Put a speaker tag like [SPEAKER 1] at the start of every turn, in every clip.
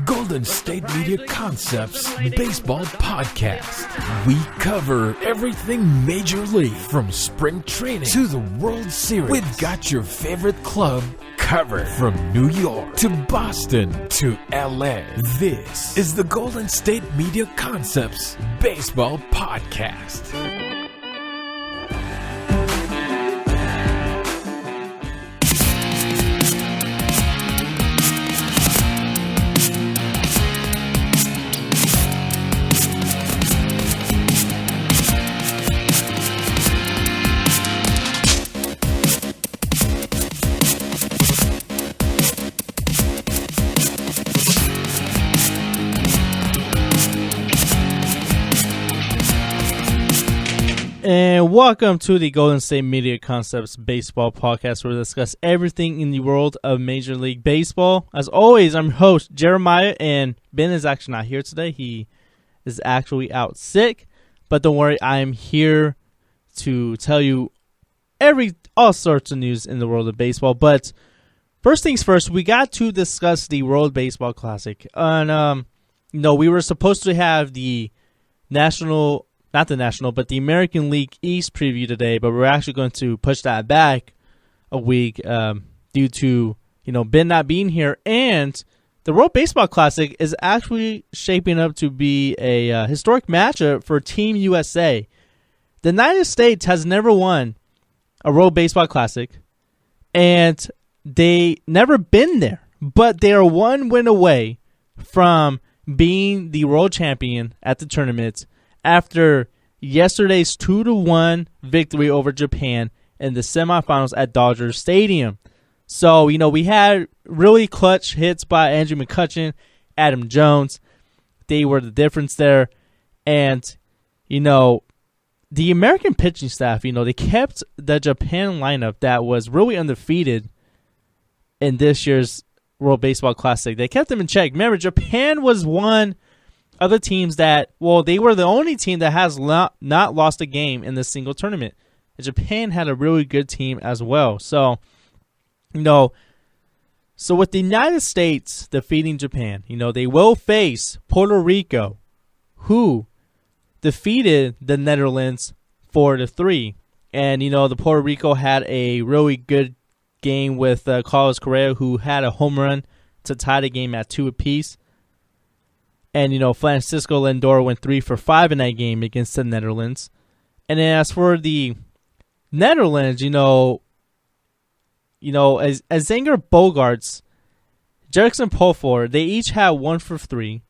[SPEAKER 1] Golden State Media Concepts Baseball Podcast. We cover everything Major League, from spring training to the World Series. We've got your favorite club covered, from New York to Boston to LA. This is the Golden State Media Concepts Baseball Podcast.
[SPEAKER 2] And welcome to the Golden State Media Concepts Baseball Podcast, where we discuss everything in the world of Major League Baseball. As always, I'm your host, Jeremiah, and Ben is actually not here today. He is actually out sick, but don't worry, I'm here to tell you all sorts of news in the world of baseball. But first things first, we got to discuss the World Baseball Classic. And, we were supposed to have the not the National, but the American League East preview today, but we're actually going to push that back a week due to, Ben not being here. And the World Baseball Classic is actually shaping up to be a historic matchup for Team USA. The United States has never won a World Baseball Classic, and they never been there, but they are one win away from being the world champion at the tournament after yesterday's 2-1 victory over Japan in the semifinals at Dodger Stadium. So, we had really clutch hits by Andrew McCutchen, Adam Jones. They were the difference there. And, the American pitching staff, they kept the Japan lineup that was really undefeated in this year's World Baseball Classic. They kept them in check. Remember, Japan was one other teams that, they were the only team that has not lost a game in this single tournament. And Japan had a really good team as well. So, so with the United States defeating Japan, they will face Puerto Rico, who defeated the Netherlands 4-3. And, the Puerto Rico had a really good game with Carlos Correa, who had a home run to tie the game at 2 apiece. And, Francisco Lindor went 3 for 5 in that game against the Netherlands. And then as for the Netherlands, as Zanger Bogarts, Jerickson Pulfor, they each had 1 for 3.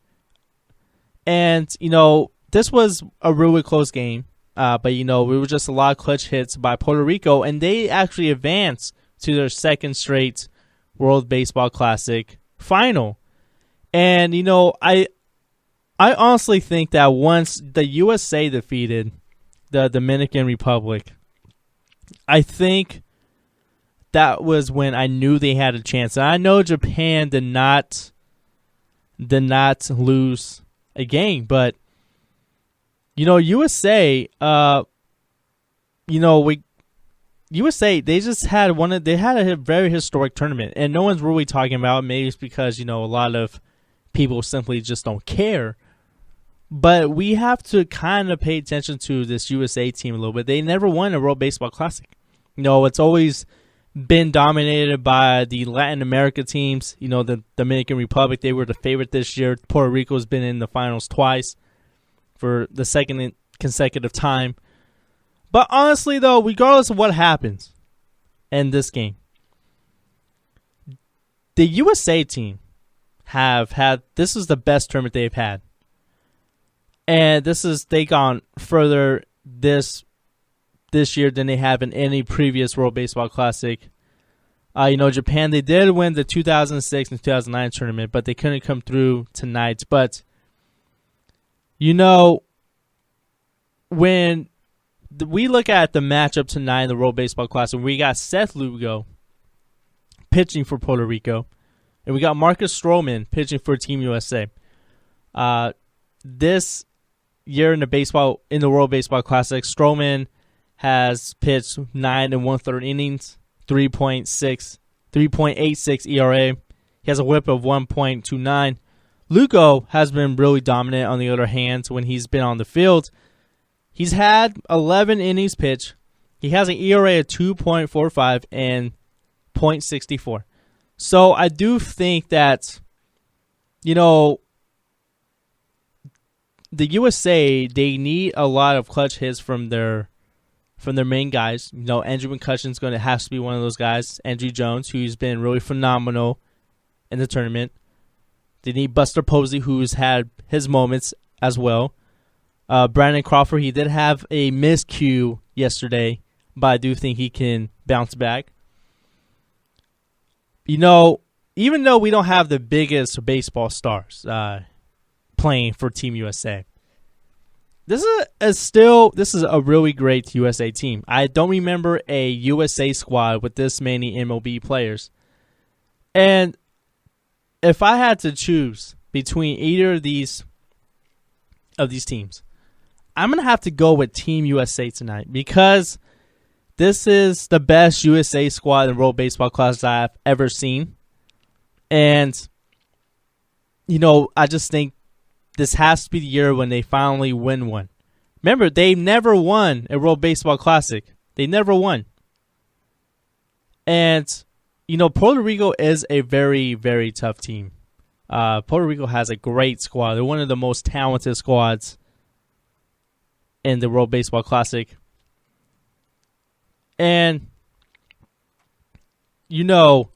[SPEAKER 2] And, this was a really close game. But, it was just a lot of clutch hits by Puerto Rico. And they actually advanced to their second straight World Baseball Classic final. And, I honestly think that once the USA defeated the Dominican Republic, I think that was when I knew they had a chance. And I know Japan did not lose a game, but USA, USA, they just had they had a very historic tournament, and no one's really talking about it. Maybe it's because a lot of people simply just don't care. But we have to kind of pay attention to this USA team a little bit. They never won a World Baseball Classic. It's always been dominated by the Latin America teams. The Dominican Republic, they were the favorite this year. Puerto Rico's been in the finals twice for the second consecutive time. But honestly, though, regardless of what happens in this game, the USA team this is the best tournament they've had. And they gone further this year than they have in any previous World Baseball Classic. Japan, they did win the 2006 and 2009 tournament, but they couldn't come through tonight. But, when we look at the matchup tonight in the World Baseball Classic, we got Seth Lugo pitching for Puerto Rico, and we got Marcus Stroman pitching for Team USA. This year in the World Baseball Classic, Stroman has pitched 9 1/3 innings, 3.86 ERA. He has a whip of 1.29. Lugo has been really dominant on the other hand when he's been on the field. He's had 11 innings pitched. He has an ERA of 2.45 and .64. So I do think that, the USA, they need a lot of clutch hits from their main guys. Andrew McCutcheon's going to have to be one of those guys. Andrew Jones, who's been really phenomenal in the tournament. They need Buster Posey, who's had his moments as well. Brandon Crawford, he did have a miscue yesterday, but I do think he can bounce back. Even though we don't have the biggest baseball stars playing for Team USA, this is a really great USA team. I don't remember a USA squad with this many MLB players. And if I had to choose between either of these teams, I'm going to have to go with Team USA tonight because this is the best USA squad in World Baseball Classic I've ever seen. And, I just think this has to be the year when they finally win one. Remember, they've never won a World Baseball Classic. They never won. And, Puerto Rico is a very, very tough team. Puerto Rico has a great squad. They're one of the most talented squads in the World Baseball Classic. And, USA,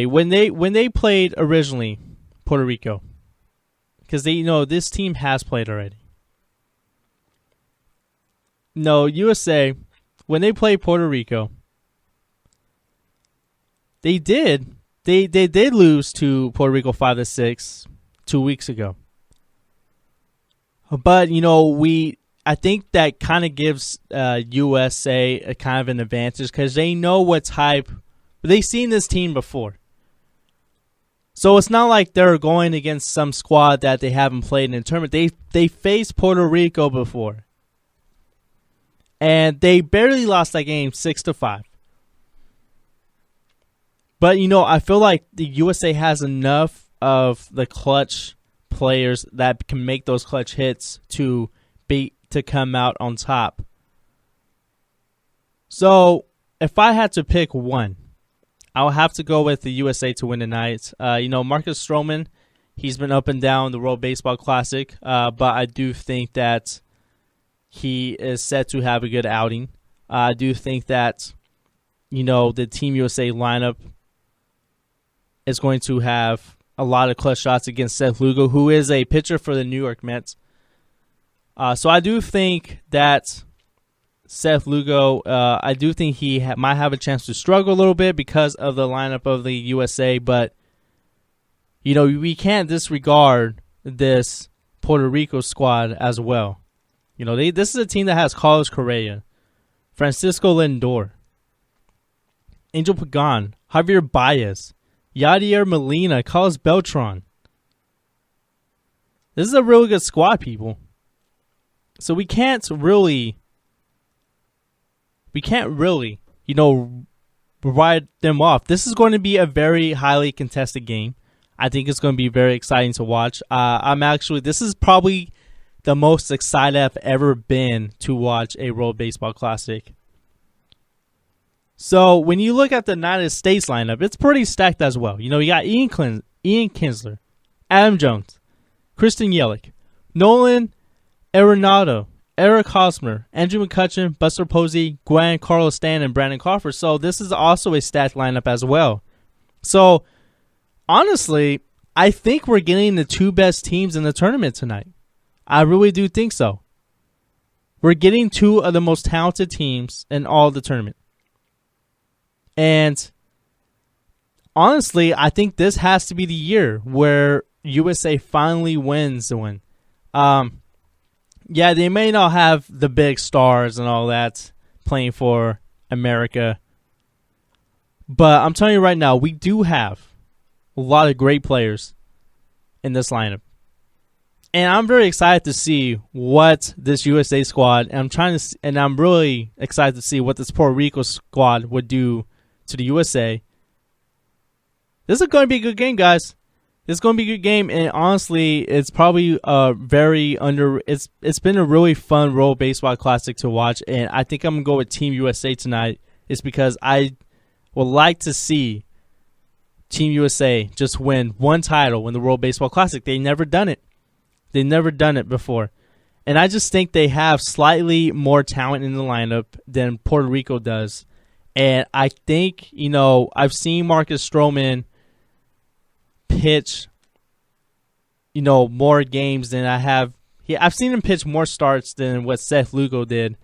[SPEAKER 2] when they played originally Puerto Rico, because this team has played already. No, USA, when they played Puerto Rico, they did lose to Puerto Rico 5-6 2 weeks ago. But I think that kind of gives USA a kind of an advantage because they know what type. They've seen this team before. So it's not like they're going against some squad that they haven't played in a tournament. They faced Puerto Rico before. And they barely lost that game 6-5. But, I feel like the USA has enough of the clutch players that can make those clutch hits to come out on top. So, if I had to pick one, I'll have to go with the USA to win tonight. Marcus Stroman, he's been up and down the World Baseball Classic, but I do think that he is set to have a good outing. I do think that, the Team USA lineup is going to have a lot of clutch shots against Seth Lugo, who is a pitcher for the New York Mets. So I do think that Seth Lugo, I do think he might have a chance to struggle a little bit because of the lineup of the USA, but, we can't disregard this Puerto Rico squad as well. This is a team that has Carlos Correa, Francisco Lindor, Angel Pagan, Javier Baez, Yadier Molina, Carlos Beltran. This is a really good squad, people. So we can't really, write them off. This is going to be a very highly contested game. I think it's going to be very exciting to watch. This is probably the most excited I've ever been to watch a World Baseball Classic. So when you look at the United States lineup, it's pretty stacked as well. You got Ian Kinsler, Adam Jones, Christian Yelich, Nolan Arenado, Eric Hosmer, Andrew McCutcheon, Buster Posey, Gwen, Carlos Stan, and Brandon Crawford. So this is also a stacked lineup as well. So honestly, I think we're getting the two best teams in the tournament tonight. I really do think so. We're getting two of the most talented teams in all the tournament. And honestly, I think this has to be the year where USA finally wins the win. Yeah, they may not have the big stars and all that playing for America. But I'm telling you right now, we do have a lot of great players in this lineup. And I'm very excited to see what this USA squad, and I'm really excited to see what this Puerto Rico squad would do to the USA this is going to be a good game, guys. It's going to be a good game, and honestly, it's probably it's been a really fun World Baseball Classic to watch, and I think I'm going to go with Team USA tonight. It's because I would like to see Team USA just win one title in the World Baseball Classic. They've never done it. They've never done it before. And I just think they have slightly more talent in the lineup than Puerto Rico does. And I think, I've seen Marcus Stroman pitch, more games than I have. I've seen him pitch more starts than what Seth Lugo did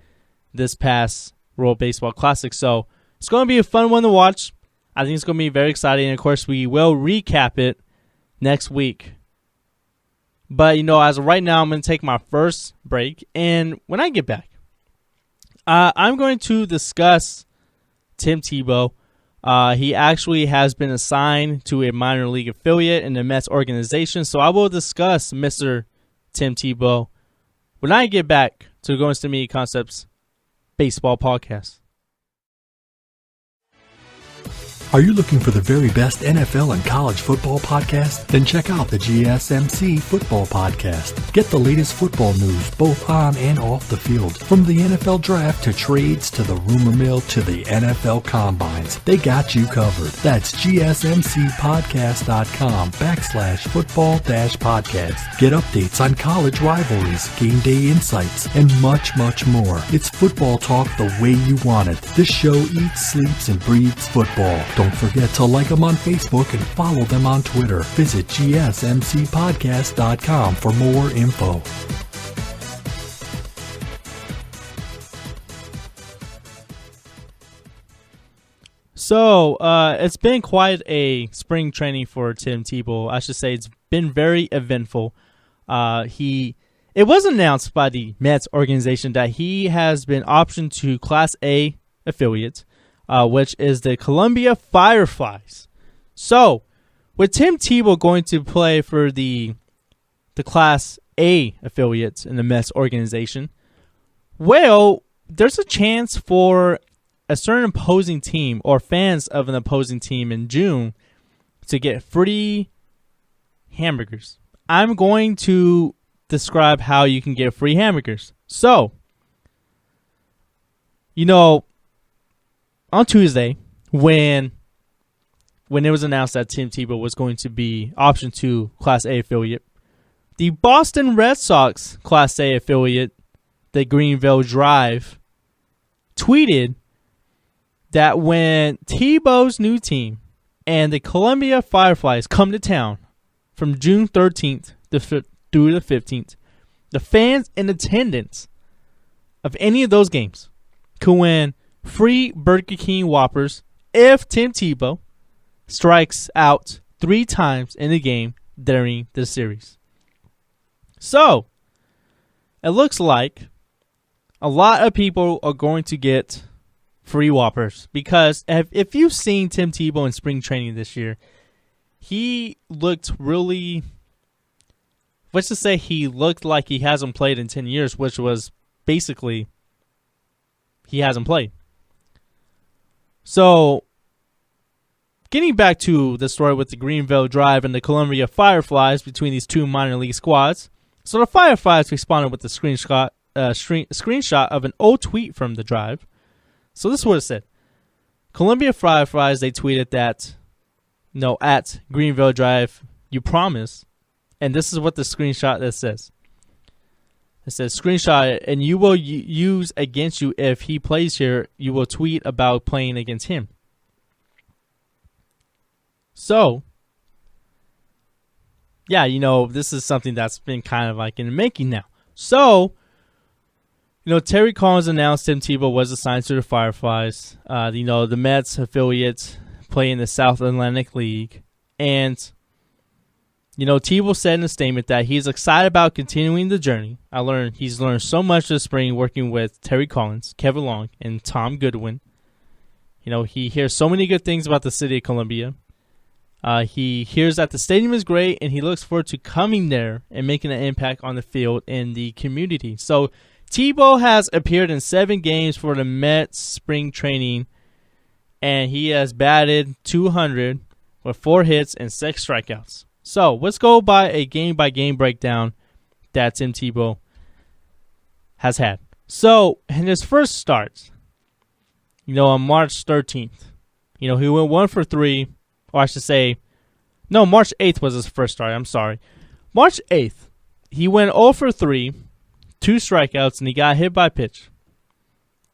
[SPEAKER 2] this past World Baseball Classic. So it's going to be a fun one to watch. I think it's going to be very exciting. And, of course, we will recap it next week. But, as of right now, I'm going to take my first break. And when I get back, I'm going to discuss Tim Tebow. He actually has been assigned to a minor league affiliate in the Mets organization. So I will discuss Mr. Tim Tebow when I get back to the Golden State Media Concepts Baseball Podcast.
[SPEAKER 3] Are you looking for the very best NFL and college football podcast? Then check out the GSMC Football Podcast. Get the latest football news both on and off the field. From the NFL Draft to trades to the rumor mill to the NFL Combines. They got you covered. That's GSMCpodcast.com/football-podcast. Get updates on college rivalries, game day insights, and much, much more. It's football talk the way you want it. This show eats, sleeps, and breathes football. Don't forget to like them on Facebook and follow them on Twitter. Visit GSMCpodcast.com for more info.
[SPEAKER 2] So, it's been quite a spring training for Tim Tebow. I should say it's been very eventful. It was announced by the Mets organization that he has been optioned to Class A affiliate, which is the Columbia Fireflies. So, with Tim Tebow going to play for the Class A affiliates in the Mets organization, well, there's a chance for a certain opposing team or fans of an opposing team in June to get free hamburgers. I'm going to describe how you can get free hamburgers. So, on Tuesday, when it was announced that Tim Tebow was going to be optioned to Class A affiliate, the Boston Red Sox Class A affiliate, the Greenville Drive, tweeted that when Tebow's new team and the Columbia Fireflies come to town from June 13th through the 15th, the fans in attendance of any of those games could win free Burger King Whoppers if Tim Tebow strikes out 3 times in the game during the series. So, it looks like a lot of people are going to get free Whoppers because if you've seen Tim Tebow in spring training this year, he looked really, let's just say he looked like he hasn't played in 10 years, which was basically he hasn't played. So, getting back to the story with the Greenville Drive and the Columbia Fireflies between these two minor league squads. So the Fireflies responded with a screenshot of an old tweet from the Drive. So this is what it said. Columbia Fireflies, they tweeted that, at Greenville Drive, you promise. And this is what the screenshot that says. It says, screenshot it, and you will use against you if he plays here. You will tweet about playing against him. So, yeah, this is something that's been kind of like in the making now. So, Terry Collins announced Tim Tebow was assigned to the Fireflies. The Mets affiliates play in the South Atlantic League. And Tebow said in a statement that he's excited about continuing the journey. He's learned so much this spring working with Terry Collins, Kevin Long, and Tom Goodwin. He hears so many good things about the city of Columbia. He hears that the stadium is great, and he looks forward to coming there and making an impact on the field and the community. So Tebow has appeared in 7 games for the Mets spring training, and he has batted .200 with 4 hits and 6 strikeouts. So let's go by a game-by-game breakdown that Tim Tebow has had. So in his first start, on March 13th, he went 1 for 3, or I should say, no, March 8th was his first start. I'm sorry. March 8th, he went 0 for 3, 2 strikeouts, and he got hit by pitch.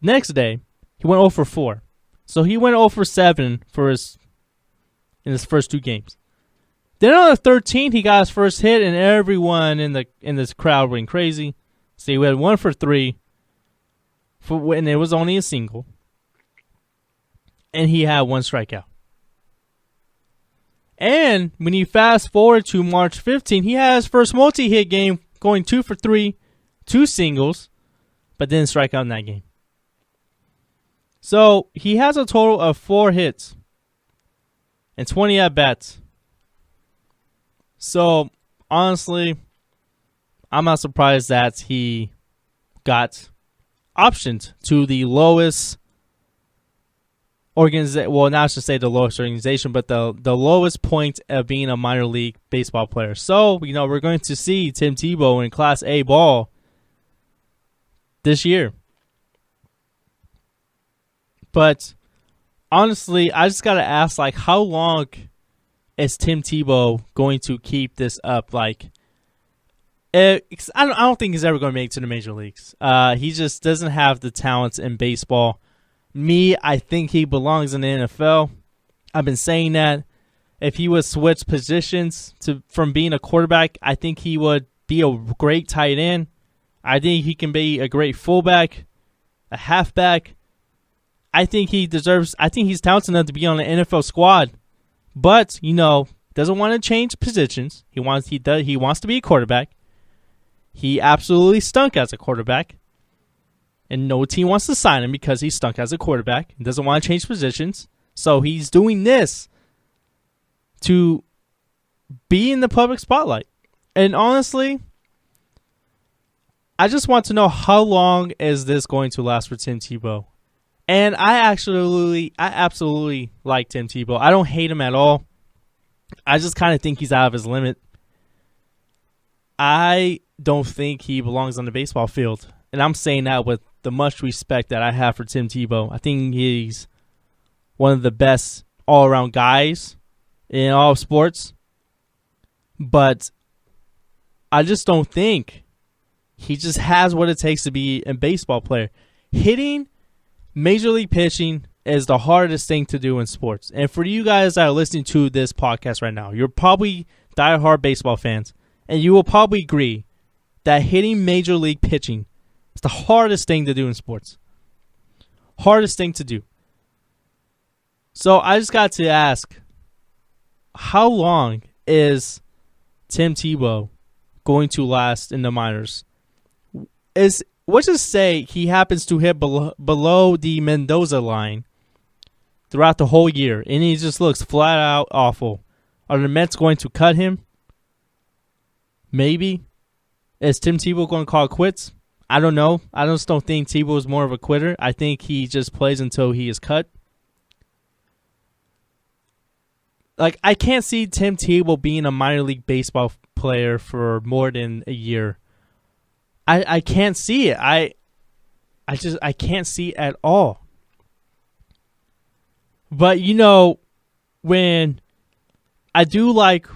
[SPEAKER 2] Next day, he went 0 for 4. So he went 0 for 7 in his first 2 games. Then on the 13th, he got his first hit, and everyone in this crowd went crazy. So he went 1 for 3, and it was only a single. And he had 1 strikeout. And when you fast forward to March 15th, he had his first multi-hit game, going 2 for 3, 2 singles, but didn't strike out in that game. So he has a total of 4 hits and 20 at-bats. So honestly, I'm not surprised that he got optioned to the lowest organization. Well, not to say the lowest organization, but the lowest point of being a minor league baseball player. So, we're going to see Tim Tebow in Class A ball this year. But honestly, I just got to ask, how long is Tim Tebow going to keep this up? I don't think he's ever going to make it to the major leagues. He just doesn't have the talents in baseball. I think he belongs in the NFL. I've been saying that. If he would switch positions from being a quarterback, I think he would be a great tight end. I think he can be a great fullback, a halfback. I think he's talented enough to be on the NFL squad. But, doesn't want to change positions. He wants to be a quarterback. He absolutely stunk as a quarterback. And no team wants to sign him because he stunk as a quarterback. He doesn't want to change positions. So he's doing this to be in the public spotlight. And honestly, I just want to know, how long is this going to last for Tim Tebow? And I absolutely like Tim Tebow. I don't hate him at all. I just kind of think he's out of his limit. I don't think he belongs on the baseball field. And I'm saying that with the much respect that I have for Tim Tebow. I think he's one of the best all-around guys in all of sports. But I just don't think he just has what it takes to be a baseball player. Hitting Major League pitching is the hardest thing to do in sports. And for you guys that are listening to this podcast right now, you're probably diehard baseball fans, and you will probably agree that hitting Major League pitching is the hardest thing to do in sports. Hardest thing to do. So I just got to ask, how long is Tim Tebow going to last in the minors? Let's just say he happens to hit below the Mendoza line throughout the whole year, and he just looks flat out awful. Are the Mets going to cut him? Maybe. Is Tim Tebow going to call it quits? I don't know. I just don't think Tebow is more of a quitter. I think he just plays until he is cut. I can't see Tim Tebow being a minor league baseball player for more than a year. I can't see it. I can't see it at all. But when I do like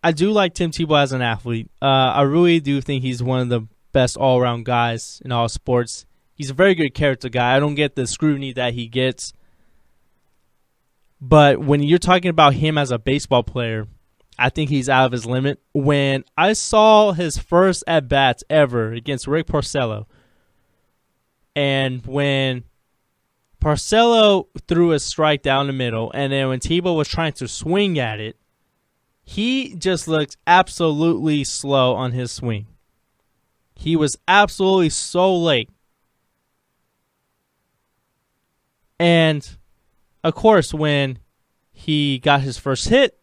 [SPEAKER 2] Tim Tebow as an athlete. I really do think he's one of the best all-around guys in all sports. He's a very good character guy. I don't get the scrutiny that he gets. But when you're talking about him as a baseball player, I think he's out of his limit. When I saw his first at-bats ever against Rick Porcello, and when Porcello threw a strike down the middle, and then when Tebow was trying to swing at it, he just looked absolutely slow on his swing. He was absolutely so late. And, of course, when he got his first hit,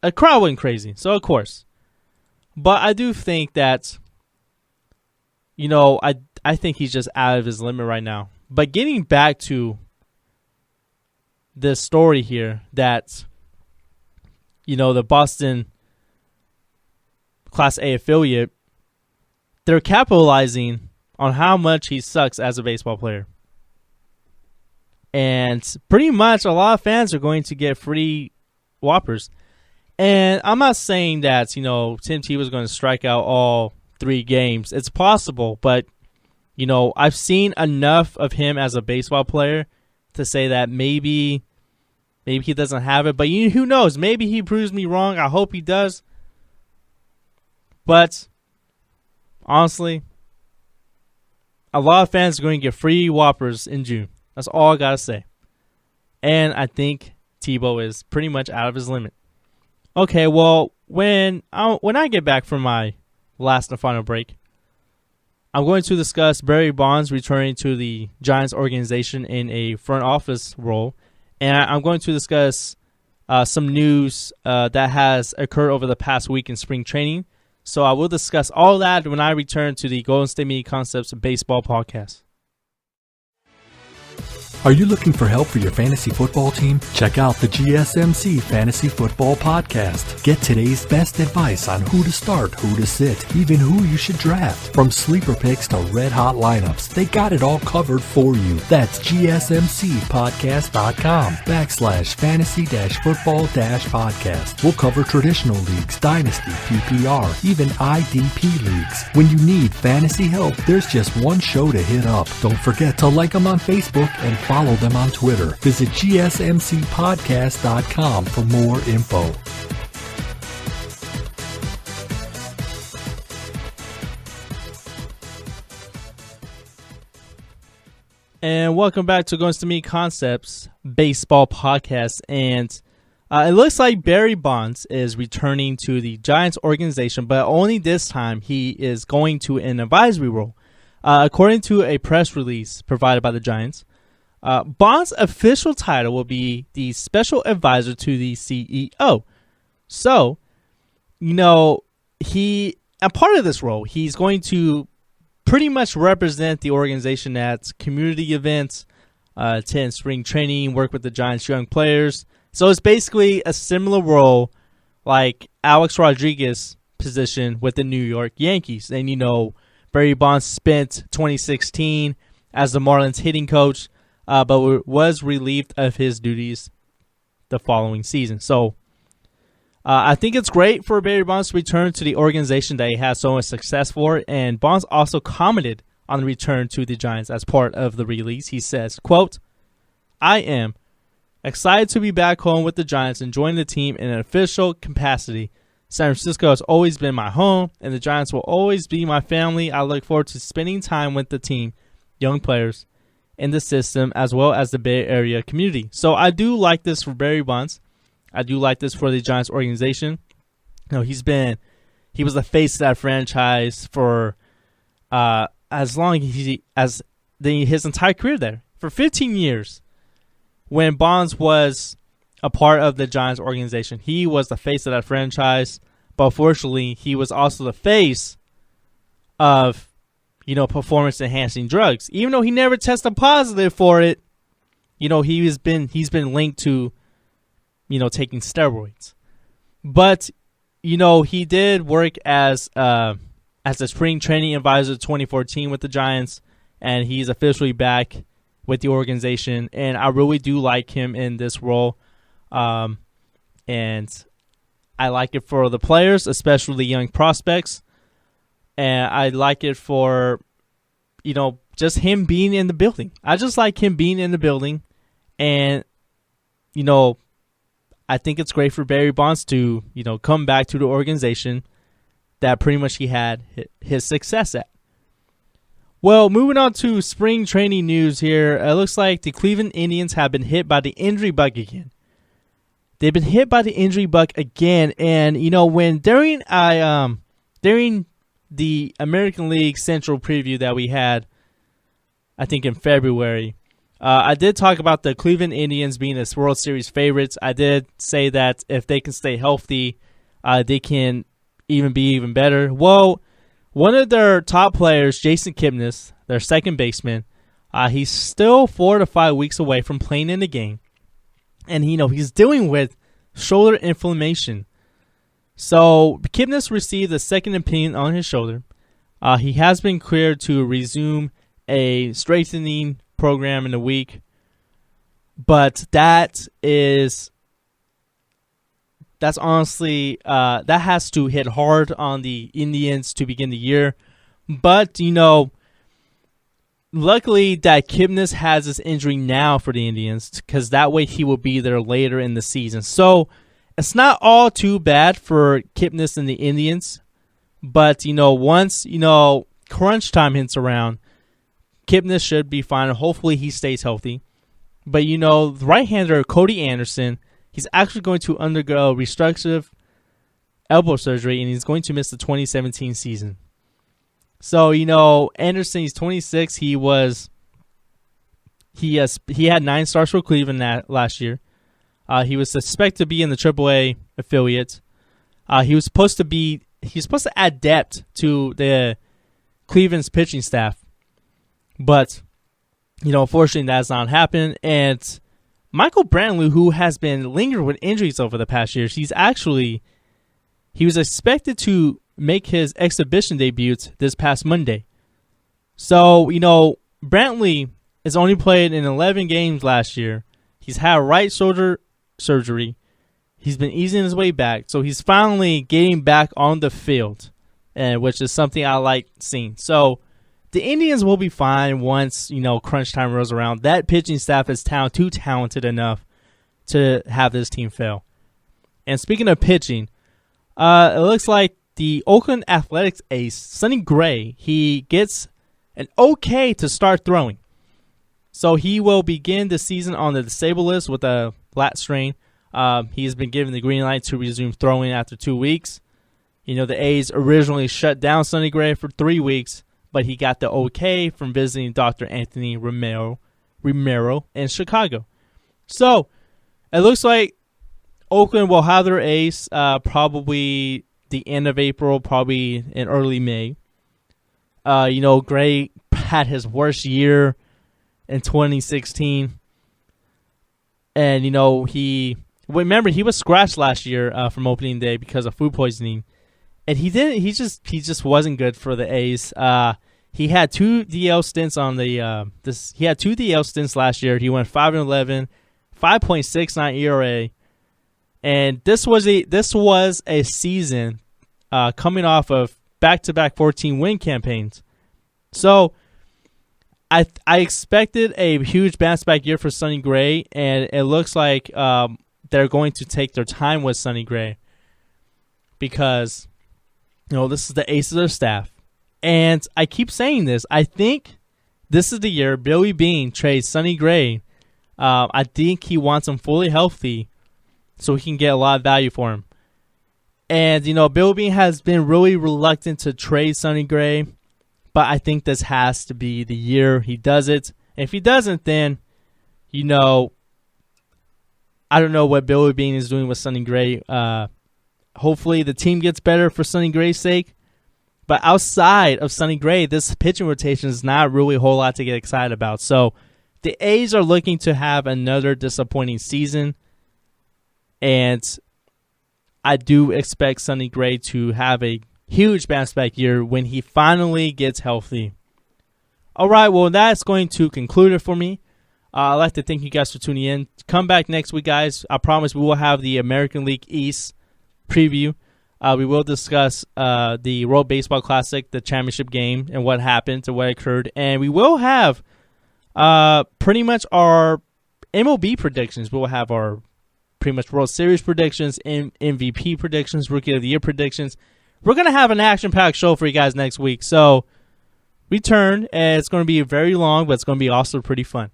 [SPEAKER 2] a crowd went crazy. So, of course. But I do think that, I think he's just out of his limit right now. But getting back to this story here that, the Boston Class A affiliate, they're capitalizing on how much he sucks as a baseball player. And pretty much a lot of fans are going to get free whoppers. And I'm not saying that, Tim Tebow was going to strike out all 3 games. It's possible, but, I've seen enough of him as a baseball player to say that maybe he doesn't have it. But who knows? Maybe he proves me wrong. I hope he does. But, honestly, a lot of fans are going to get free whoppers in June. That's all I got to say. And I think Tebow is pretty much out of his limit. Okay, well, when I get back from my last and final break, I'm going to discuss Barry Bonds returning to the Giants organization in a front office role. And I'm going to discuss some news that has occurred over the past week in spring training. So I will discuss all that when I return to the Golden State Media Concepts Baseball Podcast.
[SPEAKER 3] Are you looking for help for your fantasy football team? Check out the GSMC Fantasy Football Podcast. Get today's best advice on who to start, who to sit, even who you should draft. From sleeper picks to red-hot lineups, they got it all covered for you. That's gsmcpodcast.com/fantasy-football-podcast. We'll cover traditional leagues, dynasty, PPR, even IDP leagues. When you need fantasy help, there's just one show to hit up. Don't forget to like them on Facebook and follow them on Twitter. Visit gsmcpodcast.com for more info.
[SPEAKER 2] And welcome back to Golden State Media Concepts Baseball Podcast. And it looks like Barry Bonds is returning to the Giants organization, but only this time he is going to an advisory role. According to a press release provided by the Giants, Bond's official title will be the special advisor to the CEO. So, a part of this role, he's going to pretty much represent the organization at community events, attend spring training, work with the Giants' young players. So it's basically a similar role like Alex Rodriguez's position with the New York Yankees. And, Barry Bonds spent 2016 as the Marlins hitting coach, but was relieved of his duties the following season. So I think it's great for Barry Bonds to return to the organization that he has so much success for. And Bonds also commented on the return to the Giants as part of the release. He says, quote, "I am excited to be back home with the Giants and join the team in an official capacity. San Francisco has always been my home, and the Giants will always be my family. I look forward to spending time with the team, young players, in the system, as well as the Bay Area community." So I do like this for Barry Bonds. I do like this for the Giants organization. He was the face of that franchise for as long as his entire career there. For 15 years, when Bonds was a part of the Giants organization, he was the face of that franchise. But unfortunately, he was also the face of performance-enhancing drugs. Even though he never tested positive for it, he's been linked to, taking steroids. But, he did work as a spring training advisor 2014 with the Giants, and he's officially back with the organization. And I really do like him in this role. And I like it for the players, especially the young prospects. And I like it for, just him being in the building. I just like him being in the building. And, I think it's great for Barry Bonds to, come back to the organization that pretty much he had his success at. Well, moving on to spring training news here. It looks like the Cleveland Indians have been hit by the injury bug again. They've been hit by the injury bug again. And, during the American League Central preview that we had, I think in February, I did talk about the Cleveland Indians being the World Series favorites. I did say that if they can stay healthy, they can be even better. Well, one of their top players, Jason Kipnis, their second baseman, he's still 4 to 5 weeks away from playing in the game. And, he's dealing with shoulder inflammation. So, Kipnis received a second opinion on his shoulder. He has been cleared to resume a strengthening program in a week. But that's honestly, that has to hit hard on the Indians to begin the year. But, luckily that Kipnis has this injury now for the Indians, because that way he will be there later in the season. So, it's not all too bad for Kipnis and the Indians. But, once, crunch time hits around, Kipnis should be fine. Hopefully he stays healthy. But, the right-hander, Cody Anderson, he's actually going to undergo reconstructive elbow surgery, and he's going to miss the 2017 season. So, Anderson, he's 26. He had 9 starts for Cleveland last year. He was suspected to be in the AAA affiliate. He was supposed to add depth to the Cleveland's pitching staff. But, unfortunately that's not happened. And Michael Brantley, who has been lingering with injuries over the past years, he was expected to make his exhibition debut this past Monday. So, Brantley has only played in 11 games last year. He's had right shoulder surgery. He's been easing his way back. So he's finally getting back on the field, which is something I like seeing. So the Indians will be fine once, crunch time rolls around. That pitching staff is too talented enough to have this team fail. And speaking of pitching, it looks like the Oakland Athletics ace, Sonny Gray, he gets an okay to start throwing. So he will begin the season on the disabled list with a lat strain. He has been given the green light to resume throwing after 2 weeks. The A's originally shut down Sonny Gray for 3 weeks, but he got the okay from visiting Dr. Anthony Romero in Chicago. So it looks like Oakland will have their ace probably the end of April, probably in early May. Gray had his worst year in 2016. And, he was scratched last year from opening day because of food poisoning. And he just wasn't good for the A's. He had 2 DL stints he had 2 DL stints last year. He went 5-11, 5.69 ERA. And this was a season coming off of back-to-back 14-win campaigns. So I expected a huge bounce-back year for Sonny Gray, and it looks like they're going to take their time with Sonny Gray because, this is the ace of their staff. And I keep saying this. I think this is the year Billy Beane trades Sonny Gray. I think he wants him fully healthy so he can get a lot of value for him. And, Billy Beane has been really reluctant to trade Sonny Gray. But I think this has to be the year he does it. And if he doesn't, then, I don't know what Billy Beane is doing with Sonny Gray. Hopefully the team gets better for Sonny Gray's sake. But outside of Sonny Gray, this pitching rotation is not really a whole lot to get excited about. So the A's are looking to have another disappointing season. And I do expect Sonny Gray to have a huge bounce back year when he finally gets healthy. All right, well, that's going to conclude it for me. I'd like to thank you guys for tuning in. Come back next week, guys. I promise we will have the American League East preview. We will discuss the World Baseball Classic, the championship game, and what happened and what occurred. And we will have pretty much our MLB predictions. We will have our pretty much World Series predictions, MVP predictions, Rookie of the Year predictions. We're going to have an action-packed show for you guys next week. So, return, and it's going to be very long, but it's going to be also pretty fun.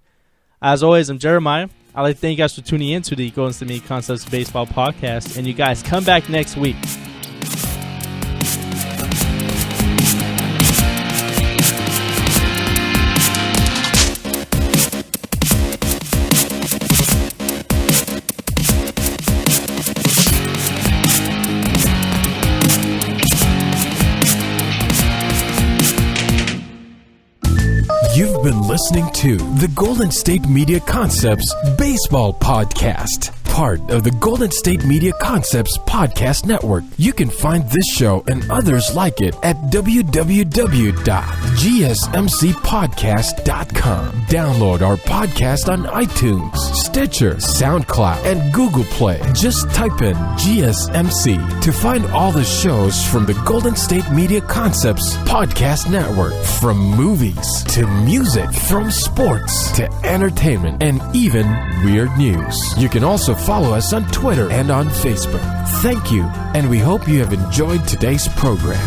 [SPEAKER 2] As always, I'm Jeremiah. I'd like to thank you guys for tuning in to the Golden State Media Concepts Baseball Podcast, and you guys come back next week.
[SPEAKER 1] You've been listening to the Golden State Media Concepts Baseball Podcast, part of the Golden State Media Concepts Podcast Network. You can find this show and others like it at www.gsmcpodcast.com. Download our podcast on iTunes, Stitcher, SoundCloud, and Google Play. Just type in GSMC to find all the shows from the Golden State Media Concepts Podcast Network. From movies to music, from sports to entertainment, and even weird news. You can also follow us on Twitter and on Facebook. Thank you, and we hope you have enjoyed today's program.